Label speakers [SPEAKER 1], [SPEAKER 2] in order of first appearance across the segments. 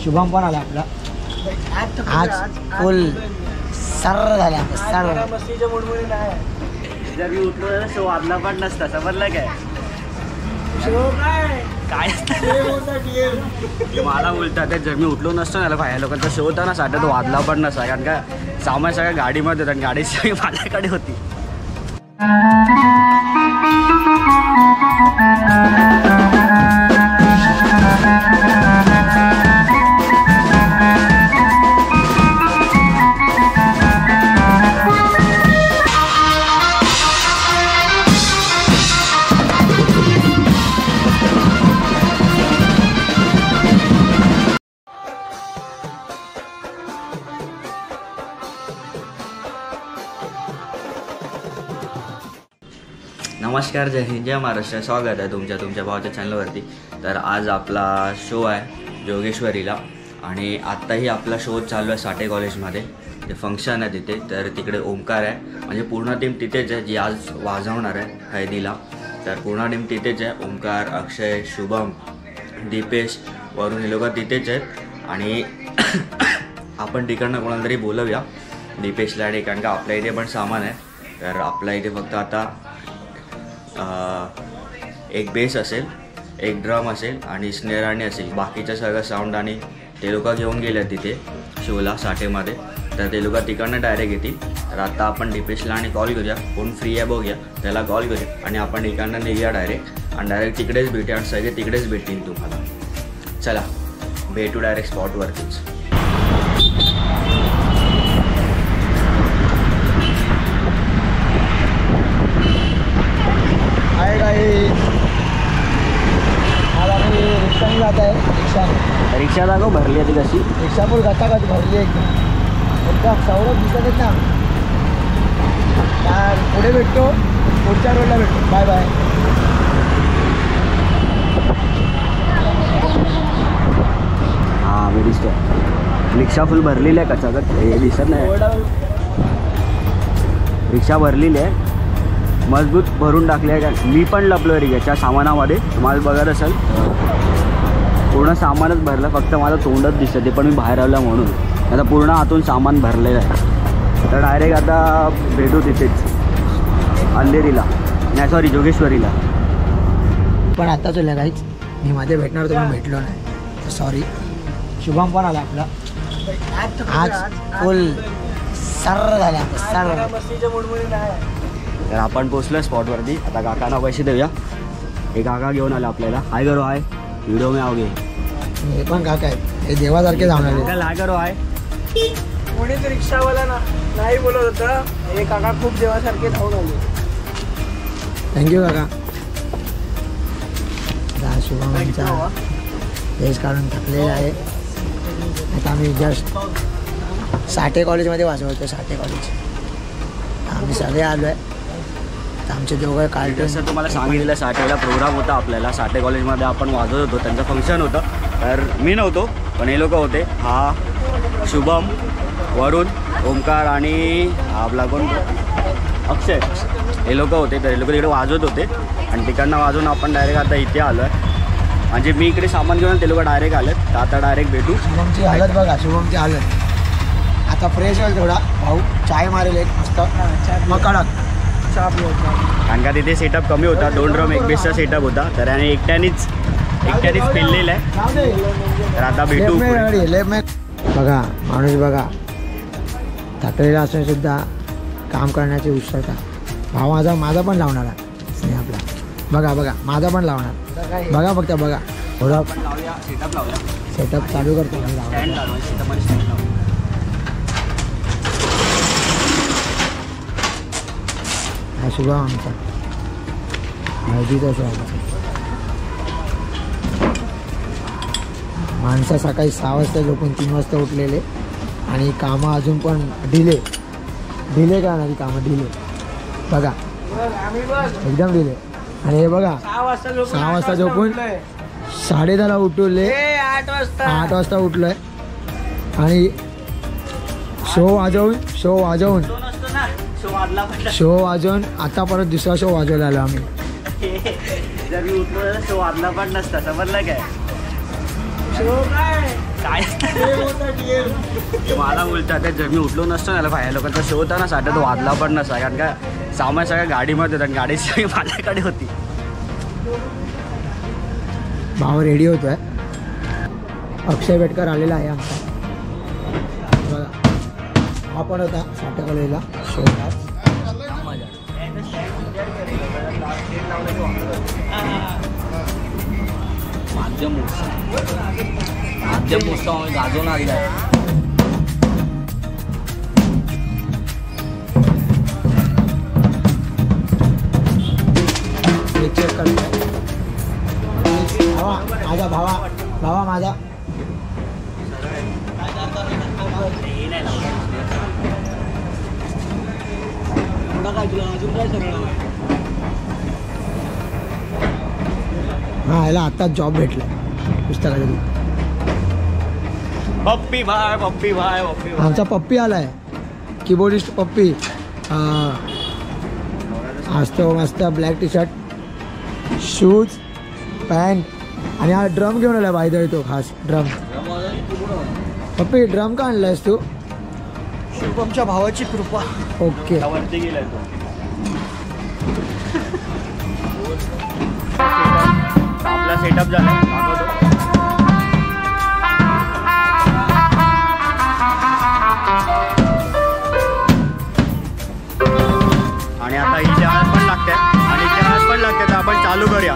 [SPEAKER 1] शुभम पण आला आपला. आज फुल सर्र झाला सर्र.
[SPEAKER 2] मस्तीच्या मूडमुळे नाही. जर मी उठलो तर शो वाजला पण नसता. समजलं काय? शो काय मला बोलतात जर मी उठलो नसतो ना बाहेर लोकांचा शो होता ना साठा तो वाजला पण नसता. कारण का सामान सगळ्या गाडीमध्ये होतं आणि गाडी सगळी माझ्याकडे होती. नमस्कार, जय हिंद, जय महाराष्ट्र. स्वागत आहे तुमच्या भावाच्या चॅनलवरती. तर आज आपला शो आहे जोगेश्वरीला आणि आत्ताही आपला शो चालू आहे साठे कॉलेजमध्ये. ते फंक्शन आहे तिथे. तर तिकडे ओमकार आहे, म्हणजे पूर्ण टीम तिथेच आहे जी आज वाजवणार आहे हळदीला. तर पूर्ण टीम तिथेच आहे. ओमकार, अक्षय, शुभम, दीपेश, वरुण हे लोक तिथेच आहेत. आणि आपण तिकडनं कोणाला तरी बोलवूया दीपेशला. आणि कारण का आपल्या इथे पण सामान आहे. तर आपल्या इथे फक्त आता एक बेस असेल, एक ड्रम असेल आणि स्नेअर आणि असेल. बाकीचं सगळं साऊंड आणि ते लोक घेऊन गेले तिथे शोला साठेमध्ये. तर ते लोक तिकडनं डायरेक्ट येतील. तर आता आपण दीपेशला आणि कॉल करूया, कोण फ्री आहे बघूया, त्याला कॉल करूया आणि आपण इकडनं निघूया डायरेक्ट. आणि डायरेक्ट तिकडेच भेटूया आणि सगळे तिकडेच भेटतील तुम्हाला. चला भेटू डायरेक्ट स्पॉटवरतीच.
[SPEAKER 1] रिक्षाने जात आहे.
[SPEAKER 2] रिक्षा दाखव भरली आहे ती कशी.
[SPEAKER 1] रिक्षा पण गटागट भरली आहे एकदम सौरभ दिसत आहेत ना. पुढे भेटतो, पुढच्या रोडला भेटतो. Bye bye.
[SPEAKER 2] हां मी दिसतो. रिक्षा फुल भरलेली आहे कचाकच. हे दिसत नाही. रिक्षा भरलेली आहे, मजबूत भरून टाकली आहे. मी पण लपलो रिक्षाच्या सामानामध्ये. तुम्हाला बघत असेल पूर्ण सामानच भरलं. फक्त माझं तोंडच दिसतं, ते पण मी बाहेर आलं म्हणून. आता पूर्ण आतून सामान भरलेलं आहे. तर डायरेक्ट आता भेटू तिथेच अंधेरीला, नाही सॉरी जोगेश्वरीला.
[SPEAKER 1] पण आता चला काहीच मी मध्ये भेटणार, तुम्हाला भेटलो नाही, सॉरी. शुभम पण आला आपला. आज फुल सर्र झाला सर्र.
[SPEAKER 2] मस्तीच्या मूडमुळे नाही. तर आपण पोचलो स्पॉटवरती. आता काकांना पैसे देऊया. हे काका घेऊन आले आपल्याला. हाय करो हाय, व्हिडिओ में आओगे.
[SPEAKER 1] हे पण काका आहेत, हे देवासारखे जाणार आहे.
[SPEAKER 2] हाय करो हाय.
[SPEAKER 1] कोणीच रिक्षावाला नाही बोलत होतं. हे काका खूप देवासारखे धावून आले. थँक्यू काका. शुभमचा फेस काढून टाकलेला आहे. आता आम्ही जस्ट साठे कॉलेजमध्ये वाजवतो. साठे कॉलेज आम्ही सगळे आलो आहे. आमचे दोघं कार्टून.
[SPEAKER 2] जसं तुम्हाला सांगितलेलं साठेला प्रोग्राम होता आपल्याला. साठे कॉलेजमध्ये आपण वाजवत होतो. त्यांचं फंक्शन होतं. तर मी नव्हतो पण हे लोक होते. हा शुभम, वरुण, ओमकार आणि आपला कोण अक्षय, हे लोक होते. तर हे लोक तिकडे वाजवत होते आणि तिकडनं वाजवून आपण डायरेक्ट आता इथे आलो आहे. म्हणजे मी इकडे सामान घेऊन ते लोक डायरेक्ट आलेत. तर आता डायरेक्ट भेटू.
[SPEAKER 1] शुभमची हालत बघा, शुभमची हालत. आता फ्रेश होईल थोडा भाऊ. चाय मारेल एक मस्त मग कडक.
[SPEAKER 2] कारण का तिथे सेटअप कमी होता. 2 ड्रम एक बेसचा सेटअप होता. तर आणि एकट्यानेच पेललेलं आहे. तर आता भेटू.
[SPEAKER 1] बघा माणूस बघा, थकलेला असून सुद्धा काम करण्याची उत्सुकता. भाऊ माझा पण लावणार आहे स्नेह आपला. बघा बघा माझा पण लावणार. बघा फक्त बघा थोडा सेटअप चालू करतो. हा शुभम आमचा हळदीचा शो. माणसं सकाळी 6 वाजता झोपून 3 वाजता उठलेले आणि कामं अजून पण डिले का नाही. कामं डिले बघा, एकदम डिले. आणि हे बघा 6 वाजता झोपून 10:30ला उठवले. 8 वाजता उठलोय आणि शो वाजवून आता परत दुसरा शो वाजवायला आलो आम्ही.
[SPEAKER 2] जर मी उठलो शो वाजला पण नसता. समजलं काय? शो काय ते मला बोलतात जर मी उठलो नसतो ना बाहेर लोकांचा शो होता ना साठा तो वाजला पण नसा कारण का सामान सगळ्या गाडीमध्ये होता आणि गाडी सगळी माझ्याकडे होती.
[SPEAKER 1] भाव रेडी होतोय. अक्षय बेटकर आलेला आहे आमचा. बघा हा पण होता साठे कॉलेजला शोधा.
[SPEAKER 2] माध्यम उत्सव गाजवून आलेला आहे.
[SPEAKER 1] चेक करतोय भावा माझा भावा माझा. हा याला आता जॉब भेटला पुस्तकाचा.
[SPEAKER 2] पप्पी भाई
[SPEAKER 1] आमचा पप्पी आलाय कीबोर्डिस्ट पप्पी. असतो मस्त black tea shirt shoes pant आणि हा ड्रम घेऊन आला बायदा तो खास ड्रम. पप्पी ड्रम का आणलायस तू?
[SPEAKER 2] शुभमच्या भावाची कृपा.
[SPEAKER 1] ओके
[SPEAKER 2] वरती गेलाय तो. आपला सेटअप झाला दाखवतो. आणि आता ही जहाज पण लागते आणि जहाज पण लागते तर आपण चालू करूया.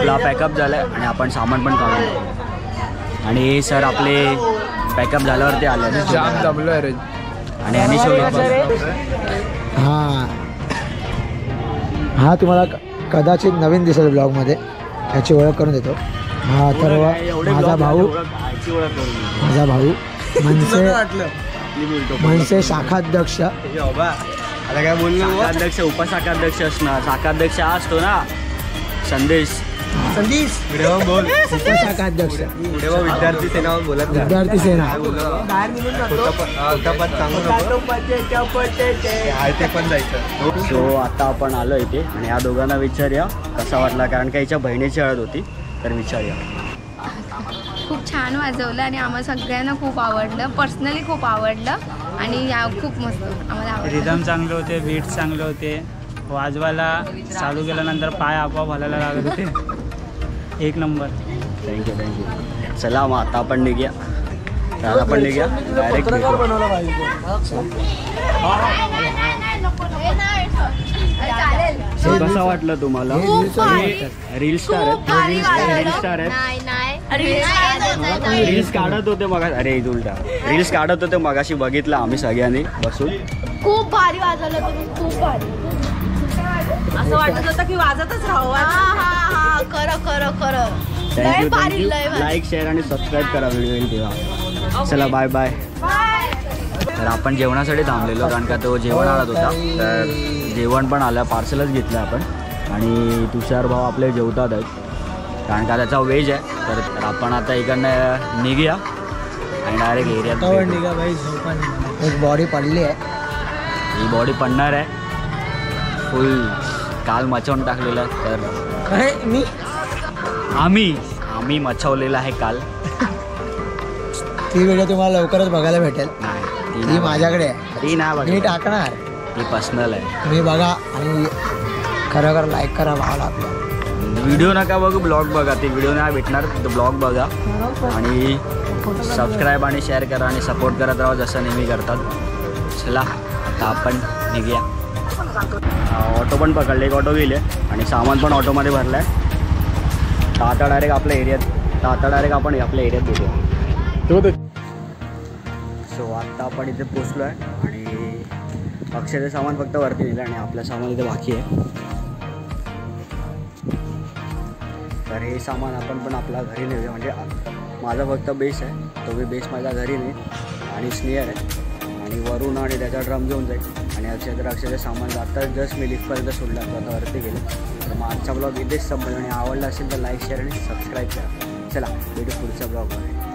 [SPEAKER 2] आपला पॅकअप झाला आहे आणि आपण सामान पण काढून घेतो. आणि हे सर आपले पॅकअप झाल्यावरती आले
[SPEAKER 3] जाम दमलो रे.
[SPEAKER 2] आणि यांनी शो
[SPEAKER 1] हा तुम्हाला कदाचित नवीन दिसेल ब्लॉगमध्ये, याची ओळख करून देतो. हा अथर्व माझा भाऊ, मनसे शाखाध्यक्ष.
[SPEAKER 2] आता काय बोललो, शाखाध्यक्ष उपशाखाध्यक्ष असणार. शाखाध्यक्ष असतो ना संदेश बोल,
[SPEAKER 1] उपशाखाध्यक्ष
[SPEAKER 2] विद्यार्थी सेना बोलत
[SPEAKER 1] विद्यार्थी सेना.
[SPEAKER 2] सो आता आपण आलो इथे आणि या दोघांना विचारूया कसा वाटला, कारण का हिच्या बहिणीची हळद होती, तर विचारूया.
[SPEAKER 4] खूप छान वाजवलं आणि आम्हाला सगळ्यांना खूप आवडलं, पर्सनली खूप आवडलं आणि खूप मस्त आम्हाला आवडलं.
[SPEAKER 3] रिदम चांगले होते, बीट्स चांगले होते, वाजवायला चालू केल्यानंतर पाय आपोआप हलायला लागत होते. एक नंबर.
[SPEAKER 2] थँक्यू. चला मग आता आपण निघूया. डायरेक्ट कसा वाटलं तुम्हाला? रील स्टार आहेत. रील्स काढत होते मग, अरे उलटा रील्स काढत होते मगाशी, बघितलं आम्ही सगळ्यांनी बसून.
[SPEAKER 4] खूप भारी वाजवलं तुम्ही, खूप भारी. असं वाटत होतं की वाजतच राहावं. खरं
[SPEAKER 2] थँक्यू. लाईक, शेअर आणि सबस्क्राईब करा व्हिडिओ येईल तेव्हा. चला बाय बाय. तर आपण जेवणासाठी थांबलेलो, कारण का तो जेवण आणत होता, तर जेवण पण आलं, पार्सलच घेतलं आपण. आणि तुषार भाऊ आपले जेवतात आहेत, कारण का त्याचा व्हेज आहे. तर आपण आता इकडनं निघूया आणि डायरेक्ट एरियात.
[SPEAKER 1] एक बॉडी पडली आहे,
[SPEAKER 2] ही बॉडी पडणार आहे फुल, काल मचवून टाकलेलं. तर आम्ही मचवलेलं आहे काल.
[SPEAKER 1] ती व्हिडिओ तुम्हाला लवकरच बघायला भेटेल.
[SPEAKER 2] नाही
[SPEAKER 1] ती माझ्याकडे आहे,
[SPEAKER 2] ती नाही
[SPEAKER 1] मी टाकणार.
[SPEAKER 2] ती पर्सनल आहे.
[SPEAKER 1] तुम्ही बघा आणि खरं लाईक करा भावाला आपल्या.
[SPEAKER 2] व्हिडिओ नका बघू, ब्लॉग बघा. ते व्हिडिओ नाही भेटणार, तो ब्लॉग बघा आणि सबस्क्राईब आणि शेअर करा आणि सपोर्ट करत राहा जसं नेहमी करतात. चला आता आपण निघूया. ऑटो पण पकडले, एक ऑटो गेले आणि सामान पण ऑटोमध्ये भरलं आहे. तर आता डायरेक्ट आपल्या एरियात भेटूया. सो आत्ता आपण इथे पोचलो आहे आणि अक्षयचं सामान फक्त वरती नेलं आणि आपलं सामान इथे बाकी आहे. तर हे सामान आपण पण आपल्या घरी नेऊया. म्हणजे माझा फक्त बेस आहे, तो मी बेस माझ्या घरी नेईल आणि स्नेअर आहे आणि वरून आणि त्याचा ड्रम घेऊन जाईल. आणि अक्षयचं सामान आता जस्ट मी लिफ्टपर्यंत सोडलं, तो आता वरती गेलं. तर मग आजचा ब्लॉग इथेच संपला आणि आवडला असेल तर लाईक, शेअर आणि सबस्क्राईब करा. चला भेटू पुढच्या ब्लॉगमध्ये.